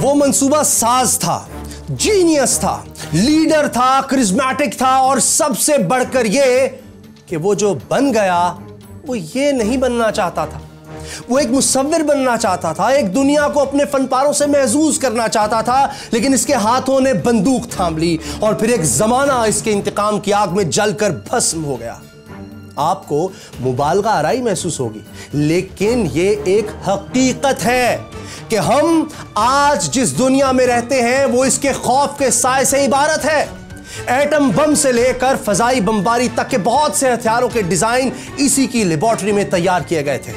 वो मंसूबा साज था, जीनियस था, लीडर था, करिश्मेटिक था, और सबसे बढ़कर ये कि वो जो बन गया वो ये नहीं बनना चाहता था। वो एक मुसव्विर बनना चाहता था, एक दुनिया को अपने फनपारों से महजूज करना चाहता था, लेकिन इसके हाथों ने बंदूक थाम ली और फिर एक जमाना इसके इंतकाम की आग में जलकर भस्म हो गया। आपको मुबालगा आराई महसूस होगी, लेकिन ये एक हकीकत है कि हम आज जिस दुनिया में रहते हैं वो इसके खौफ के साए से इबारत है। एटम बम से लेकर फजाई बमबारी तक के बहुत से हथियारों के डिजाइन इसी की लेबोरेटरी में तैयार किए गए थे।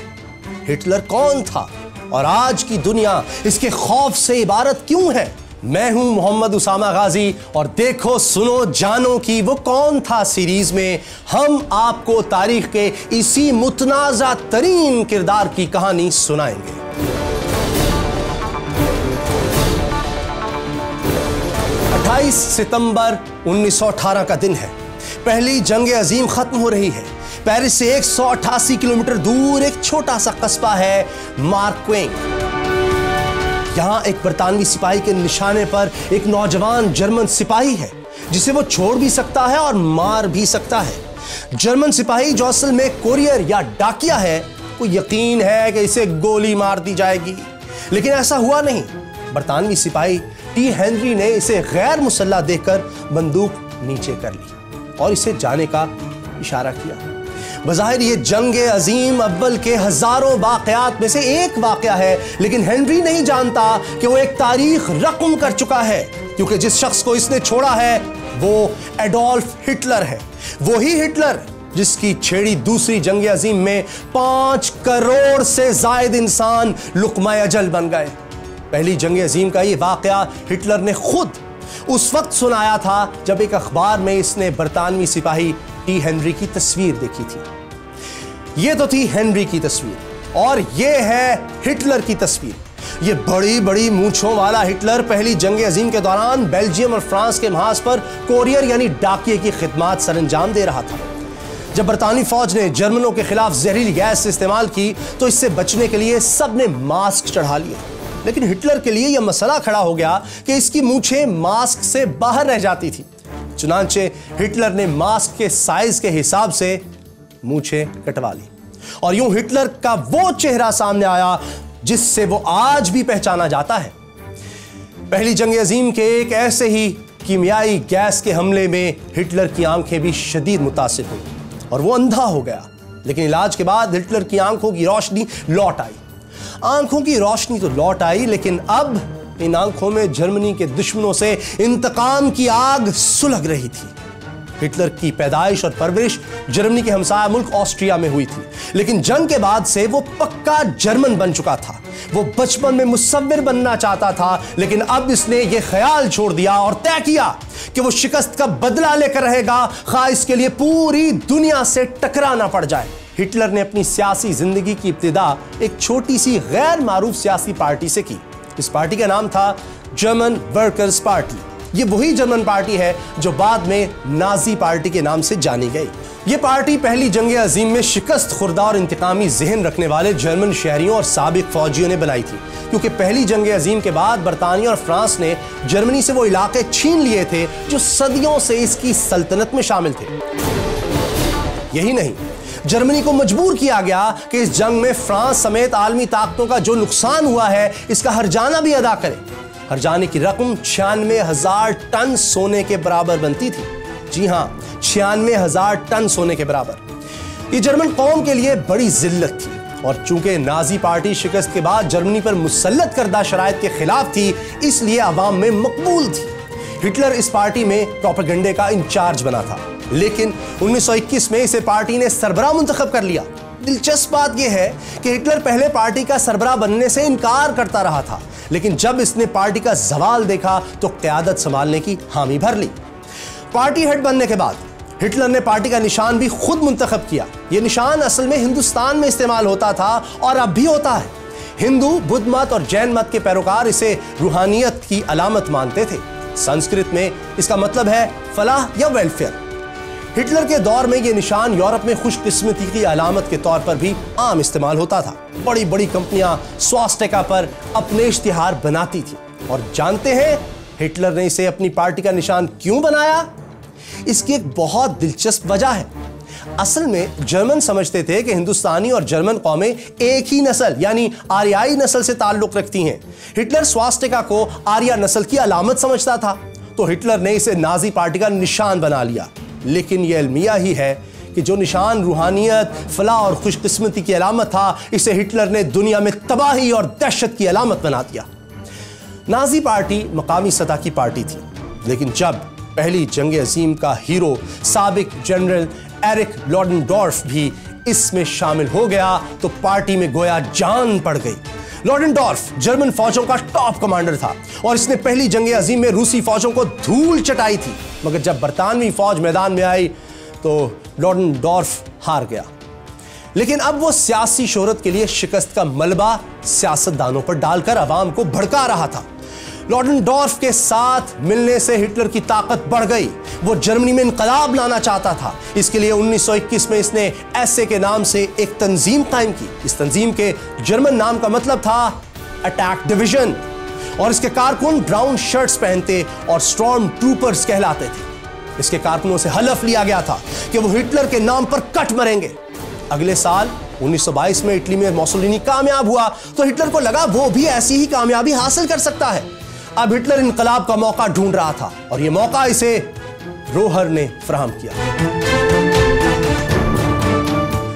हिटलर कौन था और आज की दुनिया इसके खौफ से इबारत क्यों है? मैं हूं मोहम्मद उसामा गाजी और देखो सुनो जानो कि वो कौन था सीरीज में हम आपको तारीख के इसी मुतनाज़ा तरीन किरदार की कहानी सुनाएंगे। 28 सितंबर 1918 का दिन है। पहली जंग अजीम खत्म हो रही है। पेरिस से 188 किलोमीटर दूर एक छोटा सा कस्बा है मार्क्वेंग। यहां एक बरतानवी सिपाही के निशाने पर एक नौजवान जर्मन सिपाही है जिसे वो छोड़ भी सकता है और मार भी सकता है। जर्मन सिपाही जो असल में कोरियर या डाकिया है, को यकीन है कि इसे गोली मार दी जाएगी, लेकिन ऐसा हुआ नहीं। बरतानवी सिपाही टी हेनरी ने इसे गैर मुसल्ला देखकर बंदूक नीचे कर ली और इसे जाने का इशारा किया। बज़ाहिर ये जंग अजीम अव्वल के हजारों वाकयात में से एक वाकया है, लेकिन हेनरी नहीं जानता कि वो एक तारीख रकम कर चुका है, क्योंकि जिस शख्स को इसने छोड़ा है वो एडोल्फ हिटलर है। वही हिटलर जिसकी छेड़ी दूसरी जंग अजीम में 5 करोड़ से जायद इंसान लुक़मा अजल बन गए। पहली जंग अजीम का ये वाकया हिटलर ने खुद उस वक्त सुनाया था जब एक अखबार में इसने बरतानवी सिपाही टी हेनरी की तस्वीर देखी थी। ये तो थी हेनरी की तस्वीर और ये है हिटलर की तस्वीर। ये बड़ी बड़ी मूंछों वाला हिटलर पहली जंग अजीम के दौरान बेल्जियम और फ्रांस के महाज पर कोरियर यानी डाकिये की खिदमत सरंजाम दे रहा था। जब बरतानवी फौज ने जर्मनों के खिलाफ जहरीली गैस इस्तेमाल की तो इससे बचने के लिए सबने मास्क चढ़ा लिए, लेकिन हिटलर के लिए यह मसला खड़ा हो गया कि इसकी मूंछें मास्क से बाहर रह जाती थी। चुनांचे हिटलर ने मास्क के साइज के हिसाब से मूंछें कटवा ली और यूं हिटलर का वो चेहरा सामने आया जिससे वो आज भी पहचाना जाता है। पहली जंग अजीम के एक ऐसे ही कीमियाई गैस के हमले में हिटलर की आंखें भी शदीद मुतासिर हुई और वो अंधा हो गया, लेकिन इलाज के बाद हिटलर की आंखों की रोशनी लौट आई। आंखों की रोशनी तो लौट आई, लेकिन अब इन आंखों में जर्मनी के दुश्मनों से इंतकाम की आग सुलग रही थी। हिटलर की पैदाइश और परवरिश जर्मनी के हमसाया मुल्क ऑस्ट्रिया में हुई थी, लेकिन जंग के बाद से वो पक्का जर्मन बन चुका था। वो बचपन में मुसव्विर बनना चाहता था, लेकिन अब इसने ये ख्याल छोड़ दिया और तय किया कि वो शिकस्त का बदला लेकर रहेगा, खा इसके लिए पूरी दुनिया से टकराना पड़ जाए। हिटलर ने अपनी सियासी जिंदगी की इब्तिदा एक छोटी सी गैर मारूफ सियासी पार्टी से की। इस पार्टी का नाम था जर्मन वर्कर्स पार्टी। ये वही जर्मन पार्टी है जो बाद में नाजी पार्टी के नाम से जानी गई। ये पार्टी पहली जंग अजीम में शिकस्त खुर्दा और इंतकामी जहन रखने वाले जर्मन शहरियों और साबिक फौजियों ने बनाई थी, क्योंकि पहली जंग अजीम के बाद बरतानिया और फ्रांस ने जर्मनी से वो इलाके छीन लिए थे जो सदियों से इसकी सल्तनत में शामिल थे। यही नहीं, जर्मनी को मजबूर किया गया कि इस जंग में फ्रांस समेत आलमी ताकतों का जो नुकसान हुआ है इसका हर्जाना भी अदा करे। हर्जाने की रकम 96,000 टन सोने के बराबर बनती थी। जी हां, 96,000 टन सोने के बराबर। ये जर्मन कौम के लिए बड़ी जिल्लत थी और चूंकि नाजी पार्टी शिकस्त के बाद जर्मनी पर मुसल्लत करदा शराइत के खिलाफ थी, इसलिए अवाम में मकबूल थी। हिटलर इस पार्टी में प्रोपेगेंडे का इंचार्ज बना था, लेकिन 1921 में इसे पार्टी ने सरबराह मुंतखब कर लिया। दिलचस्प बात यह है कि हिटलर पहले पार्टी का सरबराह बनने से इनकार करता रहा था, लेकिन जब इसने पार्टी का जवाल देखा तो क़यादत संभालने की हामी भर ली। पार्टी हेड बनने के बाद हिटलर ने पार्टी का निशान भी खुद मुंतखब किया। यह निशान असल में हिंदुस्तान में इस्तेमाल होता था और अब भी होता है। हिंदू, बुद्ध मत और जैन मत के पैरोकार इसे रूहानियत की अलामत मानते थे। संस्कृत में इसका मतलब है फलाह या वेलफेयर। हिटलर के दौर में यह निशान यूरोप में खुशकिस्मती की अलामत के तौर पर भी आम इस्तेमाल होता था। बड़ी बड़ी कंपनियां स्वास्टिका पर अपने इश्तिहार बनाती थी। और जानते हैं हिटलर ने इसे अपनी पार्टी का निशान क्यों बनाया? इसकी एक बहुत दिलचस्प वजह है। असल में जर्मन समझते थे कि हिंदुस्तानी और जर्मन कौमें एक ही नस्ल यानी आर्याई नस्ल से ताल्लुक रखती हैं। हिटलर स्वास्तिका को आर्या नस्ल की अलामत समझता था, तो हिटलर ने इसे नाजी पार्टी का निशान बना लिया। लेकिन यह अलमिया ही है कि जो निशान रूहानियत, फलाह और खुशकिस्मती की अलामत था, इसे हिटलर ने दुनिया में तबाही और दहशत की अलामत बना दिया। नाजी पार्टी मकामी सतह की पार्टी थी, लेकिन जब पहली जंग अजीम का हीरो साबिक जनरल एरिक लॉडेनडॉर्फ भी इसमें शामिल हो गया तो पार्टी में गोया जान पड़ गई। लॉडेनडॉर्फ जर्मन फौजों का टॉप कमांडर था और इसने पहली जंग अजीम में रूसी फौजों को धूल चटाई थी, मगर जब बरतानवी फौज मैदान में आई तो लॉडेनडॉर्फ हार गया। लेकिन अब वो सियासी शोहरत के लिए शिकस्त का मलबा सियासतदानों पर डालकर अवाम को भड़का रहा था। लॉडेनडॉर्फ के साथ मिलने से हिटलर की ताकत बढ़ गई। वो जर्मनी में इनकलाब लाना चाहता था। इसके लिए 1921 में इसने एसए के नाम से एक तंजीम कायम की। इस तंजीम के जर्मन नाम का मतलब था अटैक डिवीजन, और इसके कारकुन ब्राउन शर्ट्स पहनते और स्टॉर्म ट्रूपर्स कहलाते थे। इसके कारकुनों से हलफ लिया गया था कि वो हिटलर के नाम पर कट मरेंगे। अगले साल 1922 में इटली में मुसोलिनी कामयाब हुआ तो हिटलर को लगा वो भी ऐसी ही कामयाबी हासिल कर सकता है। अब हिटलर इनकलाब का मौका ढूंढ रहा था और यह मौका इसे रोहर ने फराहम किया।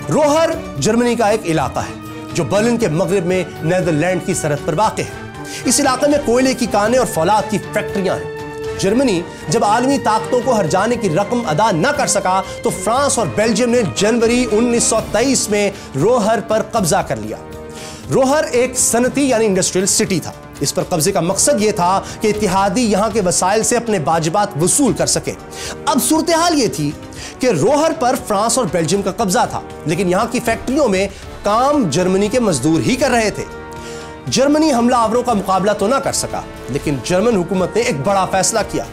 रोहर जर्मनी का एक इलाका है जो बर्लिन के मगरिब में नीदरलैंड की सरहद पर वाक़ है। इस इलाके में कोयले की कानें और फौलाद की फैक्ट्रियां हैं। जर्मनी जब आलमी ताकतों को हर्जाने की रकम अदा न कर सका तो फ्रांस और बेल्जियम ने जनवरी 1923 में रोहर पर कब्जा कर लिया। रोहर एक सनती यानी इंडस्ट्रियल सिटी था। इस पर कब्जे का मकसद यह था कि इत्तेहादी यहां के वसाइल से अपने वाजिबात वसूल कर सके। अब सूरत हाल यह थी कि रोहर पर फ्रांस और बेल्जियम का कब्जा था, लेकिन यहां की फैक्ट्रियों में काम जर्मनी के मजदूर ही कर रहे थे। जर्मनी हमलावरों का मुकाबला तो ना कर सका, लेकिन जर्मन हुकूमत ने एक बड़ा फैसला किया।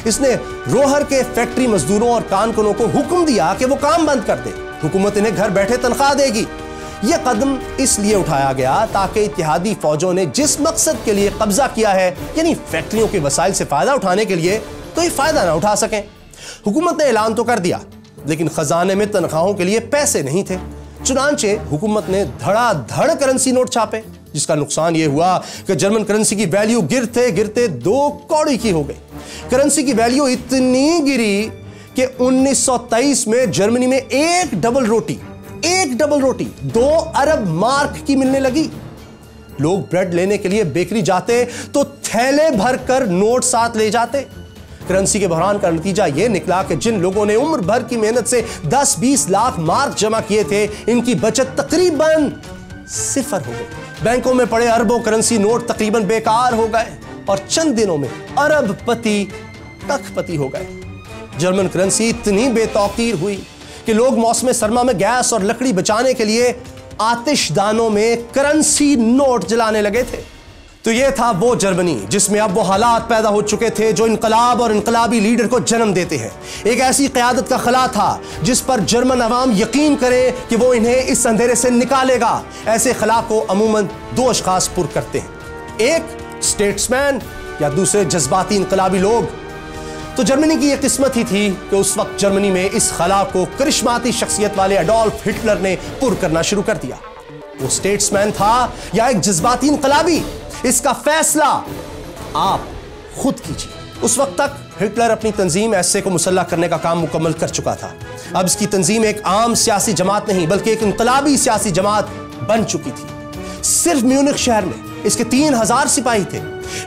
इसने रोहर के फैक्ट्री मजदूरों और कारकुनों को हुक्म दिया कि वो काम बंद कर दे। हुकूमत इन्हें घर बैठे तनख्वाह देगी। यह कदम इसलिए उठाया गया ताकि इत्तेहादी फौजों ने जिस मकसद के लिए कब्जा किया है, यानी फैक्ट्रियों के वसाइल से फायदा उठाने के लिए, तो ये फायदा ना उठा सकें। हुकूमत ने ऐलान तो कर दिया, लेकिन खजाने में तनख्वाहों के लिए पैसे नहीं थे। चुनांचे हुकूमत ने धड़ाधड़ करेंसी नोट छापे, जिसका नुकसान यह हुआ कि जर्मन करेंसी की वैल्यू गिरते गिरते 2 कौड़ी की हो गई। करेंसी की वैल्यू इतनी गिरी कि 1923 में जर्मनी में एक डबल रोटी 2 अरब मार्क की मिलने लगी। लोग ब्रेड लेने के लिए बेकरी जाते तो थैले भरकर नोट साथ ले जाते। करेंसी के बहरान का नतीजा यह निकला कि जिन लोगों ने उम्र भर की मेहनत से 10-20 लाख मार्क जमा किए थे, इनकी बचत तकरीबन सिफर हो गई। बैंकों में पड़े अरबों करेंसी नोट तकरीबन बेकार हो गए और चंद दिनों में अरबपति कखपति हो गए। जर्मन करेंसी इतनी बेतौकीर हुई कि लोग मौसम सरमा में गैस और लकड़ी बचाने के लिए आतिशदानों में करेंसी नोट जलाने लगे थे। तो यह था वो जर्मनी जिसमें अब वो हालात पैदा हो चुके थे जो इनकलाब और इनकलाबी लीडर को जन्म देते हैं। एक ऐसी क़यादत का खला था जिस पर जर्मन अवाम यकीन करे कि वो इन्हें इस अंधेरे से निकालेगा। ऐसे खला को अमूमन 2 अशखास पुर करते हैं, एक स्टेट्समैन या दूसरे जज्बाती इनकलाबी लोग। तो जर्मनी की यह किस्मत ही थी कि उस वक्त जर्मनी में इस खला को करिश्माती शख्सियत वाले एडोल्फ हिटलर ने पुर करना शुरू कर दिया। वो स्टेट्समैन था या एक जज्बाती इनकलाबी, इसका फैसला आप खुद कीजिए। उस वक्त तक हिटलर अपनी तंजीम एसए को मुसल्लह करने का काम मुकम्मल कर चुका था। अब इसकी तंजीम एक आम सियासी जमात नहीं बल्कि एक इनकलाबी सियासी जमात बन चुकी थी। सिर्फ म्यूनिख शहर में इसके 3000 सिपाही थे।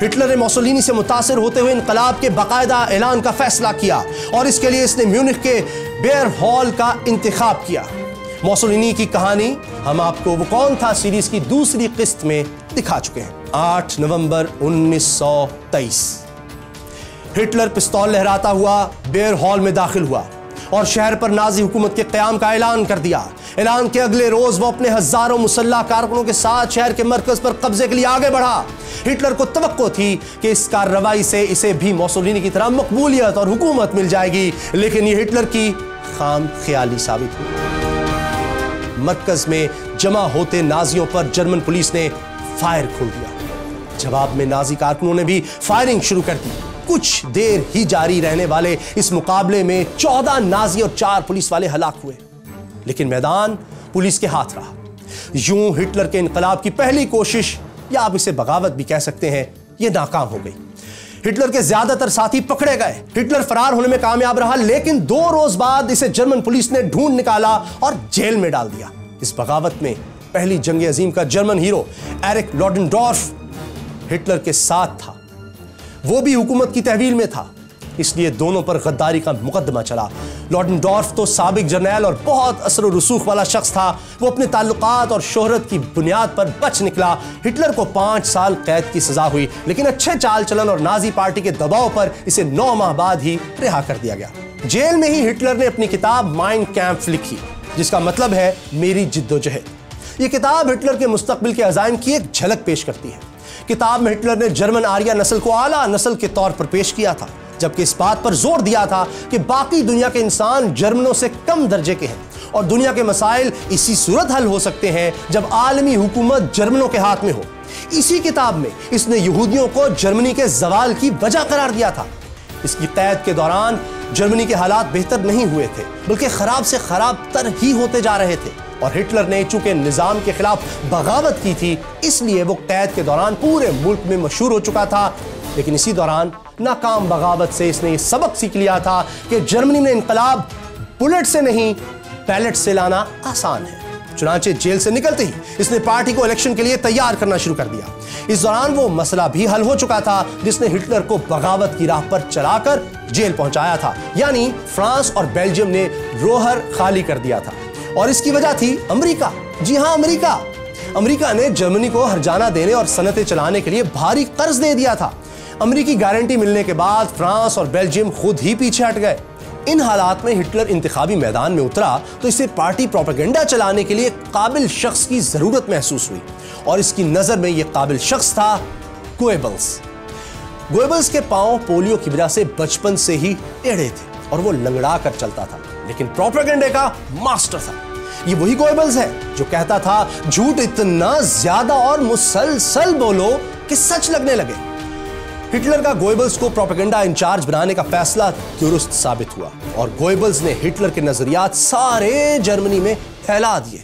हिटलर ने मुसोलिनी से मुतासिर होते हुए इनकलाब के बाकायदा ऐलान का फैसला किया और इसके लिए इसने म्यूनिख के बेयर हॉल का इंतखाब किया। मुसोलिनी की कहानी हम आपको वो कौन था सीरीज की दूसरी किस्त में दिखा चुके हैं। 8 नवंबर 1923 हिटलर पिस्तौल लहराता हुआ बेयर हॉल में दाखिल हुआ और शहर पर नाजी हुकूमत के क़याम का ऐलान कर दिया। ऐलान के अगले रोज वो अपने हजारों मुसल्लह कारकुनों के साथ शहर के मरकज पर कब्जे के लिए आगे बढ़ा। हिटलर को तवक्को थी कि इस कार्रवाई से इसे भी मुसोलिनी की तरह मकबूलियत और हुकूमत मिल जाएगी, लेकिन यह हिटलर की खाम ख्याली साबित हुई। मरकज में जमा होते नाजियों पर जर्मन पुलिस ने फायर खोल दिया। जवाब में नाजी कारकुनों ने भी फायरिंग शुरू कर दी। कुछ देर ही जारी रहने वाले इस मुकाबले में 14 नाजी और 4 पुलिस वाले हलाक हुए, लेकिन मैदान पुलिस के हाथ रहा। यूं हिटलर के इनकलाब की पहली कोशिश, या आप इसे बगावत भी कह सकते हैं, यह नाकाम हो गई। हिटलर के ज्यादातर साथी पकड़े गए। हिटलर फरार होने में कामयाब रहा, लेकिन 2 रोज बाद इसे जर्मन पुलिस ने ढूंढ निकाला और जेल में डाल दिया। इस बगावत में पहली जंग अजीम का जर्मन हीरो एरिक लॉडेनडॉर्फ हिटलर के साथ था। वो भी हुकूमत की तहवील में था, इसलिए दोनों पर गद्दारी का मुकदमा चला। लॉडेनडॉर्फ तो साबिक जर्नैल और बहुत असर और रसूख वाला शख्स था। वो अपने ताल्लुकात और शोहरत की बुनियाद पर बच निकला। हिटलर को 5 साल कैद की सजा हुई, लेकिन अच्छे चाल चलन और नाजी पार्टी के दबाव पर इसे 9 माह बाद ही रिहा कर दिया गया। जेल में ही हिटलर ने अपनी किताब माइन कैंप्फ लिखी, जिसका मतलब है मेरी जिद्दोजहद। यह किताब हिटलर के मुस्तकबिल के अज़ाइम की एक झलक पेश करती है। किताब में हिटलर ने जर्मन आर्या नस्ल को आला नस्ल के तौर पर पेश किया था, जबकि इस बात पर जोर दिया था कि बाकी दुनिया के इंसान जर्मनों से कम दर्जे के हैं और दुनिया के मसाइल इसी सूरत हल हो सकते हैं जब आलमी हुकूमत जर्मनों के हाथ में हो। इसी किताब में इसने यहूदियों को जर्मनी के जवाल की वजह करार दिया था। इसकी कैद के दौरान जर्मनी के हालात बेहतर नहीं हुए थे, बल्कि खराब से खराब तर ही होते जा रहे थे, और हिटलर ने चूंकि निजाम के खिलाफ बगावत की थी, इसलिए वो कैद के दौरान पूरे मुल्क में मशहूर हो चुका था। लेकिन इसी दौरान नाकाम बगावत से इसने ये सबक सीख लिया था कि जर्मनी में इनकलाब बुलेट से नहीं, बैलेट से लाना आसान है। चुनांचे जेल से निकलते ही इसने पार्टी को इलेक्शन के लिए तैयार करना शुरू कर दिया। इस दौरान वो मसला भी हल हो चुका था जिसने हिटलर को बगावत की राह पर चलाकर जेल पहुंचाया था, यानी फ्रांस और बेल्जियम ने रोहर खाली कर दिया था। और इसकी वजह थी अमेरिका। जी हां, अमेरिका। अमेरिका ने जर्मनी को हर्जाना देने और सनतें चलाने के लिए भारी कर्ज दे दिया था। अमेरिकी गारंटी मिलने के बाद फ्रांस और बेल्जियम खुद ही पीछे हट गए। इन हालात में हिटलर इंतखाबी मैदान में उतरा तो इसे पार्टी प्रोपेगेंडा चलाने के लिए काबिल शख्स की जरूरत महसूस हुई, और इसकी नजर में यह काबिल शख्स था गोएबल्स। गोएबल्स के पांव पोलियो की वजह से बचपन से ही टेढ़े थे और वो लंगड़ा कर चलता था, लेकिन प्रोपेगेंडे का मास्टर था। ये वही गोएबल्स है जो कहता था झूठ इतना ज्यादा और मुसलसल बोलो कि सच लगने लगे। हिटलर का गोएबल्स को प्रोपेगेंडा इंचार्ज बनाने का फैसला दुरुस्त साबित हुआ और गोएबल्स ने हिटलर के नजरियात सारे जर्मनी में फैला दिए।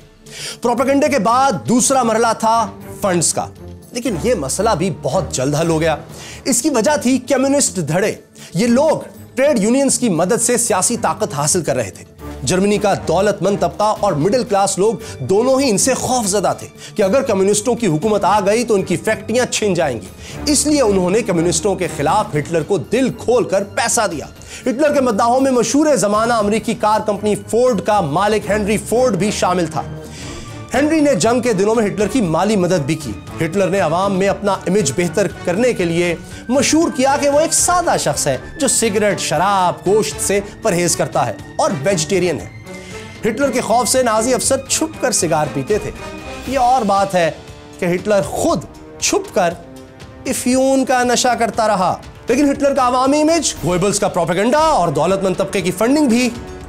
प्रोपेगेंडे के बाद दूसरा मरहला था फंड्स का, लेकिन यह मसला भी बहुत जल्द हल हो गया। इसकी वजह थी कम्युनिस्ट धड़े। ये लोग ट्रेड यूनियंस की मदद से सियासी ताकत हासिल कर रहे थे। जर्मनी का दौलतमंद तबका और मिडिल क्लास लोग दोनों ही इनसे खौफजदा थे कि अगर कम्युनिस्टों की हुकूमत आ गई तो उनकी फैक्ट्रियां छिन जाएंगी। इसलिए उन्होंने कम्युनिस्टों के खिलाफ हिटलर को दिल खोलकर पैसा दिया। हिटलर के मद्दाहों में मशहूर जमाना अमेरिकी कार कंपनी फोर्ड का मालिक हेनरी फोर्ड भी शामिल था। हेनरी ने जंग के दिनों में हिटलर की माली मदद भी की। हिटलर ने अवाम में अपना इमेज बेहतर करने के लिए मशहूर किया कि वो एक सादा शख्स है जो सिगरेट, शराब, गोश्त से परहेज करता है और वेजिटेरियन है। हिटलर के खौफ से नाजी अफसर छुपकर सिगार पीते थे। ये और बात है कि हिटलर खुद छुपकर अफीम का नशा करता रहा। लेकिन हिटलर का अवामी इमेज, गोएबल्स का प्रोपेगेंडा और दौलतमंद तबके की फंडिंग भी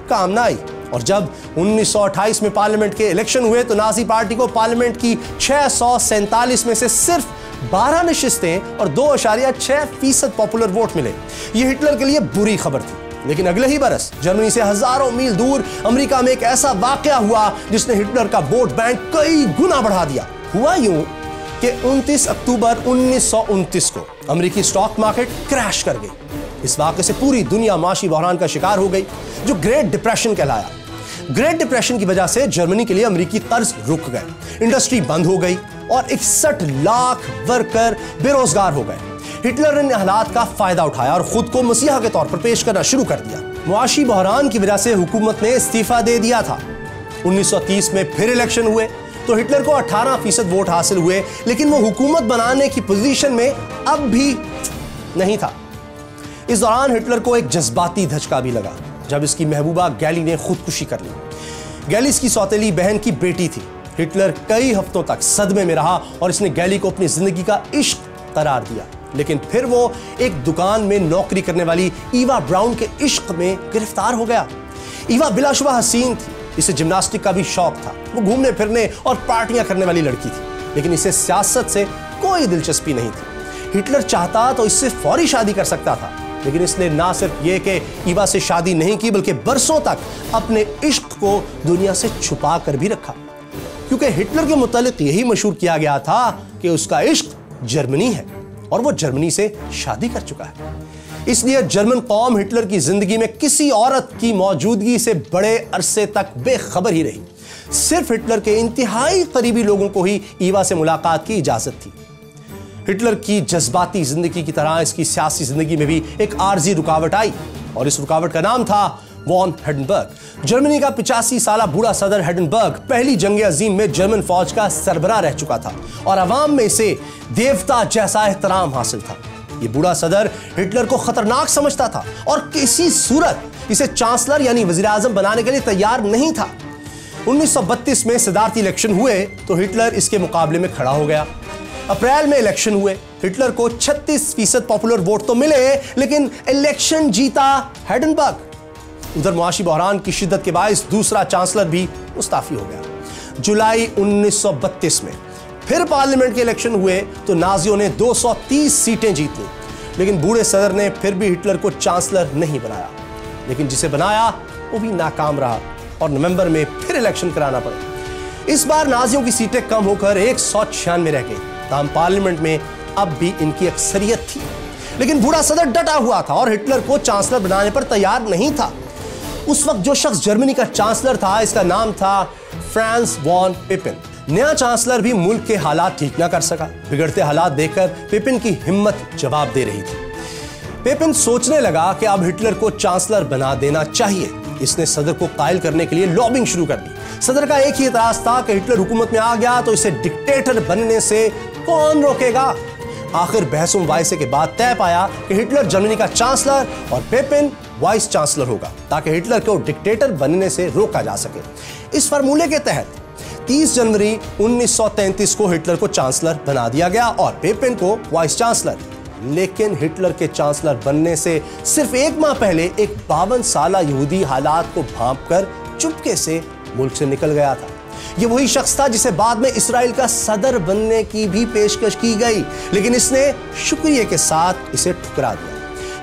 काम न आई। और जब 1928 में पार्लियामेंट के इलेक्शन हुए तो नाजी पार्टी को पार्लियामेंट की 647 में से सिर्फ 12 नशिस्तें और 2.6% पॉपुलर वोट मिले। यह हिटलर के लिए बुरी खबर थी। लेकिन अगले ही बरस जर्मनी से हजारों मील दूर अमेरिका में एक ऐसा वाकया हुआ जिसने हिटलर का वोट बैंक कई गुना बढ़ा दिया। हुआ यूं कि 29 अक्टूबर 1929 को अमेरिकी स्टॉक मार्केट क्रैश कर गई। इस वाकये से पूरी दुनिया माशी बहरान का शिकार हो गई जो ग्रेट डिप्रेशन कहलाया। ग्रेट डिप्रेशन की वजह से जर्मनी के लिए अमेरिकी कर्ज रुक गए, इंडस्ट्री बंद हो गई और 61 लाख वर्कर बेरोजगार हो गए। हिटलर ने हालात का फायदा उठाया और खुद को मसीहा के तौर पर पेश करना शुरू कर दिया। मुआशी बहरान की वजह से हुकूमत ने इस्तीफा दे दिया था। 1930 में फिर इलेक्शन हुए तो हिटलर को 18% वोट हासिल हुए, लेकिन वो हुकूमत बनाने की पोजीशन में अब भी नहीं था। इस दौरान हिटलर को एक जज्बाती धचका भी लगा जब इसकी महबूबा गैली ने खुदकुशी कर ली। गैली इसकी सौतेली बहन की बेटी थी। हिटलर कई हफ्तों तक सदमे में रहा और इसने गैली को अपनी जिंदगी का इश्क करार दिया। लेकिन फिर वो एक दुकान में नौकरी करने वाली ईवा ब्राउन के इश्क में गिरफ्तार हो गया। ईवा बिलाशुबा हसीन थी, इसे जिम्नास्टिक का भी शौक था। वो घूमने फिरने और पार्टियां करने वाली लड़की थी, लेकिन इसे सियासत से कोई दिलचस्पी नहीं थी। हिटलर चाहता तो इससे फौरी शादी कर सकता था, लेकिन इसने ना सिर्फ ये कि ईवा से शादी नहीं की, बल्कि बरसों तक अपने इश्क को दुनिया से छुपा कर भी रखा, क्योंकि हिटलर के मुतालिक यही मशहूर किया गया था कि उसका इश्क जर्मनी है और वो जर्मनी से शादी कर चुका है। इसलिए जर्मन कौम हिटलर की जिंदगी में किसी औरत की मौजूदगी से बड़े अरसे तक बेखबर ही रही। सिर्फ हिटलर के इंतहाई करीबी लोगों को ही ईवा से मुलाकात की इजाजत थी। हिटलर की जज्बाती जिंदगी की तरह इसकी सियासी जिंदगी में भी एक आर्जी रुकावट आई, और इस रुकावट का नाम था वॉन हिंडनबर्ग। जर्मनी का 85 साला बूढ़ा सदर हिंडनबर्ग पहली जंग अजीम में जर्मन फौज का सरबराह रह चुका था और अवाम में इसे देवता जैसा एहतराम हासिल था। ये बूढ़ा सदर हिटलर को खतरनाक समझता था और किसी सूरत इसे चांसलर यानी वजीर आजम बनाने के लिए तैयार नहीं था। 1932 में सदारती इलेक्शन हुए तो हिटलर इसके मुकाबले में खड़ा हो गया। अप्रैल में इलेक्शन हुए, हिटलर को 36% पॉपुलर वोट तो मिले, लेकिन इलेक्शन जीता हिंडनबर्ग। उधर मुआशी बहरान की शिद्दत के बायस दूसरा चांसलर भी मुस्ताफी हो गया। जुलाई 1932 में फिर पार्लियामेंट के इलेक्शन हुए तो नाजियों ने 230 सीटें जीत ली, लेकिन बूढ़े सदर ने फिर भी हिटलर को चांसलर नहीं बनाया। लेकिन जिसे बनाया वो भी नाकाम रहा और नवंबर में फिर इलेक्शन कराना पड़ा। इस बार नाजियों की सीटें कम होकर 196 रह गई। ताहम पार्लियामेंट में अब भी इनकी अक्सरियत थी, लेकिन बूढ़ा सदर डटा हुआ था और हिटलर को चांसलर बनाने पर तैयार नहीं था। उस वक्त जो शख्स जर्मनी का चांसलर था, इसका नाम था फ्रांस वॉन पिपिन। नया चांसलर भी मुल्क के हालात ठीक ना कर सका। बिगड़ते हालात देखकर पिपिन की हिम्मत जवाब दे रही थी। पिपिन सोचने लगा कि अब हिटलर को चांसलर बना देना चाहिए। इसने सदर को कायल करने के लिए लॉबिंग शुरू कर दी। सदर का एक ही एतराज था कि हिटलर हुकूमत में आ गया तो इसे डिक्टेटर बनने से कौन रोकेगा। आखिर बहसों मुबाहिसे के बाद तय पाया कि हिटलर जर्मनी का चांसलर और पिपिन वाइस चांसलर होगा, ताकि हिटलर को डिक्टेटर बनने से रोका जा सके। इस फार्मूले के तहत 30 जनवरी 1933 को हिटलर को चांसलर बना दिया गया और पिपिन को वाइस चांसलर। लेकिन हिटलर के चांसलर बनने से सिर्फ एक माह पहले एक 52 साला यहूदी हालात को भांपकर चुपके से मुल्क से निकल गया था। यह वही शख्स था जिसे बाद में इसराइल का सदर बनने की भी पेशकश की गई, लेकिन इसने शुक्रिया के साथ इसे ठुकरा दिया।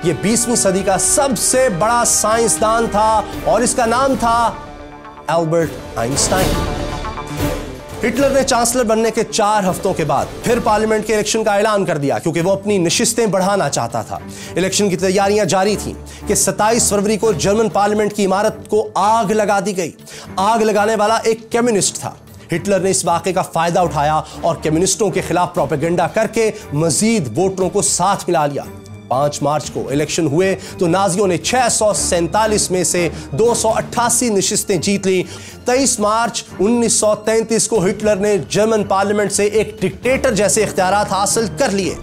यह 20वीं सदी का सबसे बड़ा साइंसदान था और इसका नाम था एल्बर्ट आइंस्टाइन। हिटलर ने चांसलर बनने के 4 हफ्तों के बाद फिर पार्लियामेंट के इलेक्शन का ऐलान कर दिया, क्योंकि वो अपनी नशिस्तें बढ़ाना चाहता था। इलेक्शन की तैयारियां जारी थीं कि 27 फरवरी को जर्मन पार्लियामेंट की इमारत को आग लगा दी गई। आग लगाने वाला एक कम्युनिस्ट था। हिटलर ने इस वाक़े का फायदा उठाया और कम्युनिस्टों के खिलाफ प्रोपेगेंडा करके मजीद वोटरों को साथ मिला लिया। 5 मार्च को इलेक्शन हुए तो नाजियों ने 647 में से 288 नशिस्तें जीत ली। 23 मार्च 1933 को हिटलर ने जर्मन पार्लियामेंट से एक डिक्टेटर जैसे इख्तियारात हासिल कर लिए।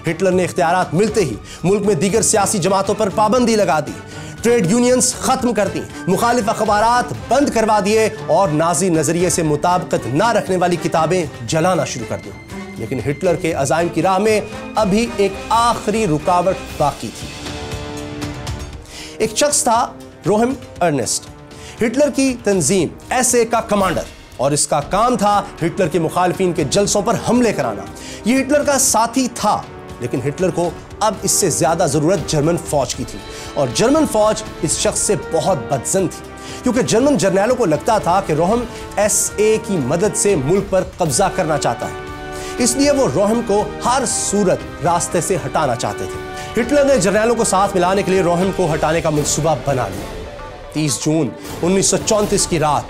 हिटलर ने इख्तियारात मिलते ही मुल्क में दीगर सियासी जमातों पर पाबंदी लगा दी, ट्रेड यूनियंस खत्म कर दी, मुखालिफ अखबारात बंद करवा दिए और नाजी नजरिए से मुताबिकत ना रखने वाली किताबें जलाना शुरू कर दी। लेकिन हिटलर के अज़ाइम की राह में अभी एक आखिरी रुकावट बाकी थी। एक शख्स था रोहेम अर्नेस्ट, हिटलर की तंजीम एसए का कमांडर, और इसका काम था हिटलर के मुखालिफिन के जलसों पर हमले कराना। यह हिटलर का साथी था, लेकिन हिटलर को अब इससे ज्यादा जरूरत जर्मन फौज की थी, और जर्मन फौज इस शख्स से बहुत बदजन थी, क्योंकि जर्मन जर्नैलों को लगता था कि रोहेम एसए की मदद से मुल्क पर कब्जा करना चाहता है। इसलिए वो रोहेम को हर सूरत रास्ते से हटाना चाहते थे। हिटलर ने जर्नैलों को साथ मिलाने के लिए रोहेम को हटाने का मंसूबा बना लिया। 30 जून 1934 की रात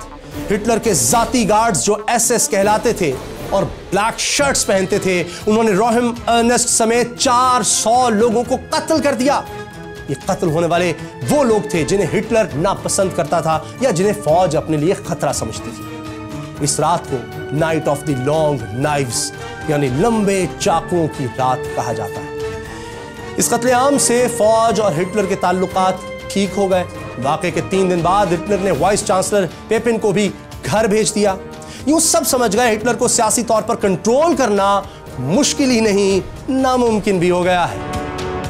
हिटलर के जाती गार्ड्स जो एसएस कहलाते थे और ब्लैक शर्ट्स पहनते थे, उन्होंने रोहेम अर्नेस्ट समेत 400 लोगों को कत्ल कर दिया। ये कत्ल होने वाले वो लोग थे जिन्हें हिटलर नापसंद करता था या जिन्हें फौज अपने लिए खतरा समझती थी। इस रात को night of the long knives यानी लंबे चाकुओं की रात कहा जाता है। इस कत्लेआम से फौज और हिटलर के ताल्लुकात ठीक हो गए। वाक़े के 3 दिन बाद हिटलर ने वाइस चांसलर पिपिन को भी घर भेज दिया। यूं सब समझ गए हिटलर को सियासी तौर पर कंट्रोल करना मुश्किल ही नहीं, नामुमकिन भी हो गया है।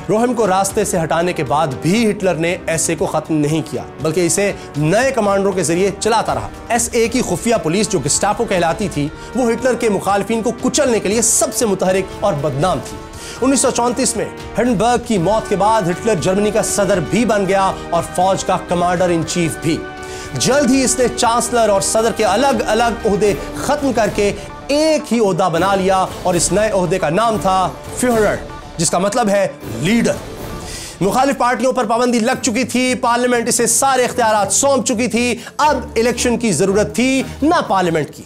रोहेम को रास्ते से हटाने के बाद भी हिटलर ने एसए को खत्म नहीं किया, बल्कि इसे नए कमांडरों के जरिए चलाता रहा। एसए की खुफिया पुलिस जो गेस्टापो कहलाती थी, वो हिटलर के मुखालिफिन को कुचलने के लिए सबसे मुतहरिक और बदनाम थी। 1934 में हिंडनबर्ग की मौत के बाद हिटलर जर्मनी का सदर भी बन गया और फौज का कमांडर इन चीफ भी। जल्द ही इसने चांसलर और सदर के अलग अलग ओहदे खत्म करके एक ही ओहदा बना लिया और इस नए ओहदे का नाम था फ्यूहरर, जिसका मतलब है लीडर। मुखालिफ पार्टियों पर पाबंदी लग चुकी थी, पार्लियामेंट इसे सारे इख्तियारात सौंप चुकी थी, अब इलेक्शन की जरूरत थी ना पार्लियामेंट की।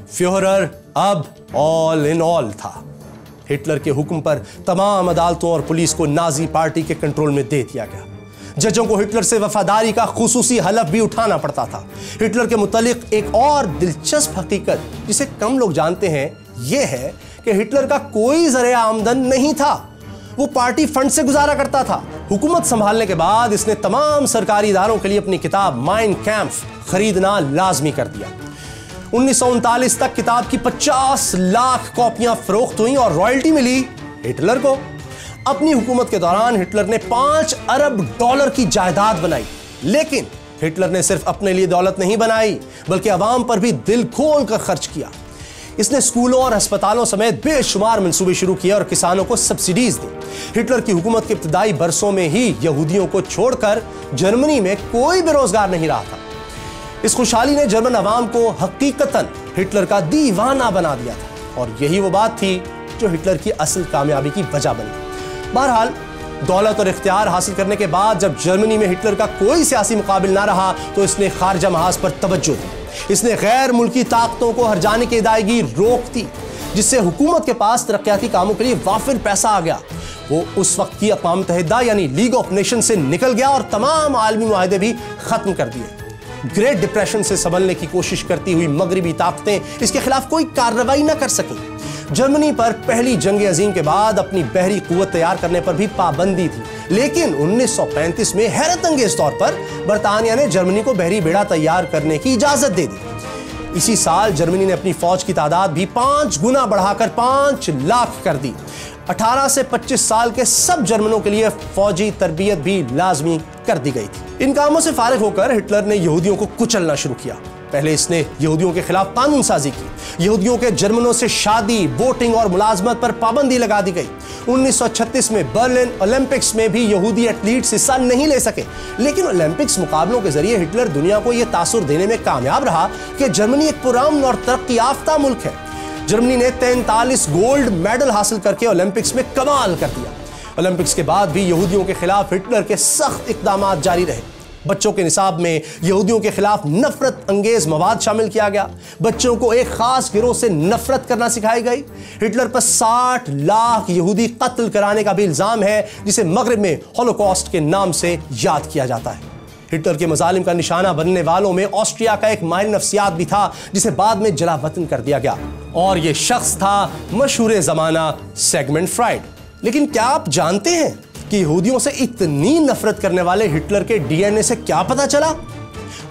फ्यूहरर अब ऑल इन ऑल था। हिटलर के हुक्म पर तमाम अदालतों और पुलिस को नाजी पार्टी के कंट्रोल में दे दिया गया। जजों को हिटलर से वफादारी का खुसूसी हलफ भी उठाना पड़ता था। हिटलर के मुतालिक एक और दिलचस्प हकीकत जिसे कम लोग जानते हैं यह है कि हिटलर का कोई ज़रिए आमदन नहीं था, वो पार्टी फंड से गुजारा करता था। हुकूमत संभालने के बाद इसने तमाम सरकारी इदारों के लिए अपनी किताब माइन कैम्प खरीदना लाजमी कर दिया। 1939 तक किताब की 50 लाख कॉपियां फरोख्त हुई और रॉयल्टी मिली हिटलर को। अपनी हुकूमत के दौरान हिटलर ने 5 अरब डॉलर की जायदाद बनाई, लेकिन हिटलर ने सिर्फ अपने लिए दौलत नहीं बनाई बल्कि अवाम पर भी दिल खोल कर खर्च किया। इसने स्कूलों और अस्पतालों समेत बेशुमार मंसूबे शुरू किए और किसानों को सब्सिडीज दी। हिटलर की हुकूमत के इब्तदाई बरसों में ही यहूदियों को छोड़कर जर्मनी में कोई बेरोजगार नहीं रहा था। इस खुशहाली ने जर्मन अवाम को हकीकतन हिटलर का दीवाना बना दिया था और यही वो बात थी जो हिटलर की असल कामयाबी की वजह बनी। बहरहाल दौलत और इख्तियार हासिल करने के बाद जब जर्मनी में हिटलर का कोई सियासी मुकाबिल ना रहा तो इसने खारजा महाज पर तवज्जो दी। इसने गैर मुल्की ताकतों को हरजाने की अदायगी रोक दी, जिससे हुकूमत के पास तरक्याती कामों के लिए वाफिर पैसा आ गया। वो उस वक्त की अक़वाम मुत्तहिदा यानी लीग ऑफ नेशन से निकल गया और तमाम आलमी मुआहदे भी खत्म कर दिए। ग्रेट डिप्रेशन से संभलने की कोशिश करती हुई मगरबी ताकतें इसके खिलाफ कोई कार्रवाई न कर सकी। जर्मनी पर पहली जंग अजीम के बाद अपनी बहरी कुव्वत तैयार करने पर भी पाबंदी थी, लेकिन 1935 में हैरत अंगेज तौर पर बरतानिया ने जर्मनी को बहरी बेड़ा तैयार करने की इजाजत दे दी। इसी साल जर्मनी ने अपनी फौज की तादाद भी 5 गुना बढ़ाकर 5 लाख कर दी। 18 से 25 साल के सब जर्मनों के लिए फौजी तरबियत भी लाजमी कर दी गई थी। इन कामों से फारिग होकर हिटलर ने यहूदियों को कुचलना शुरू किया। पहले इसने यहूदियों के खिलाफ कानून साजी की। यहूदियों के जर्मनों से शादी, वोटिंग और मुलाजमत पर पाबंदी लगा दी गई। 1936 में बर्लिन ओलंपिक्स में भी यहूदी एथलीट्स हिस्सा नहीं ले सके, लेकिन ओलंपिक्स मुकाबलों के जरिए हिटलर दुनिया को यह तासुर देने में कामयाब रहा कि जर्मनी एक पुरअमन और तरक्की याफ्ता मुल्क है। जर्मनी ने 43 गोल्ड मेडल हासिल करके ओलंपिक्स में कमाल कर दिया। ओलंपिक्स के बाद भी यहूदियों के खिलाफ हिटलर के सख्त इक़दाम जारी रहे। बच्चों के निसाब में यहूदियों के खिलाफ नफरत अंगेज मवाद शामिल किया गया। बच्चों को एक खास गिरोह से नफरत करना सिखाई गई। हिटलर पर 60 लाख यहूदी कत्ल कराने का भी इल्जाम है, जिसे मगरिब में होलोकॉस्ट के नाम से याद किया जाता है। हिटलर के मजालिम का निशाना बनने वालों में ऑस्ट्रिया का एक माहिर नफ्सियात भी था, जिसे बाद में जला वतन कर दिया गया, और यह शख्स था मशहूर जमाना सिगमंड फ्राइड। लेकिन क्या आप जानते हैं कि यहूदियों से इतनी नफरत करने वाले हिटलर के डीएनए से क्या पता चला?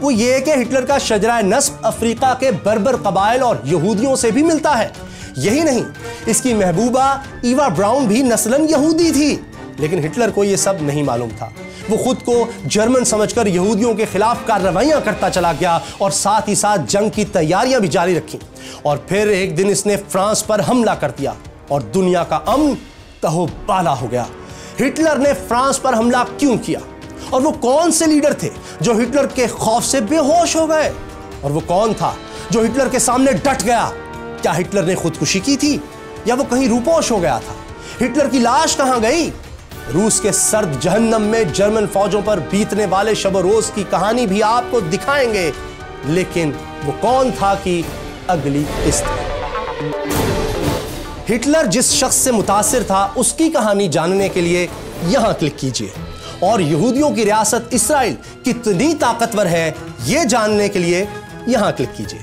वो ये कि हिटलर का शजरा नस्ब अफ्रीका के बर्बर कबाइल और यहूदियों से भी मिलता है। यही नहीं, इसकी महबूबा ईवा ब्राउन भी नस्लन यहूदी थी, लेकिन हिटलर को यह सब नहीं मालूम था। वो खुद को जर्मन समझकर यहूदियों के खिलाफ कार्रवाइयां करता चला गया और साथ ही साथ जंग की तैयारियां भी जारी रखी। और फिर एक दिन इसने फ्रांस पर हमला कर दिया और दुनिया का अमन तहोबाला हो गया। हिटलर ने फ्रांस पर हमला क्यों किया? और वो कौन से लीडर थे जो हिटलर के खौफ से बेहोश हो गए? और वो कौन था जो हिटलर के सामने डट गया? क्या हिटलर ने खुदकुशी की थी या वो कहीं रूपोश हो गया था? हिटलर की लाश कहां गई? रूस के सर्द जहन्नम में जर्मन फौजों पर बीतने वाले शब रोज की कहानी भी आपको दिखाएंगे, लेकिन वो कौन था कि अगली किस्त। हिटलर जिस शख्स से मुतासिर था उसकी कहानी जानने के लिए यहां क्लिक कीजिए, और यहूदियों की रियासत इस्राइल कितनी ताकतवर है यह जानने के लिए यहां क्लिक कीजिए।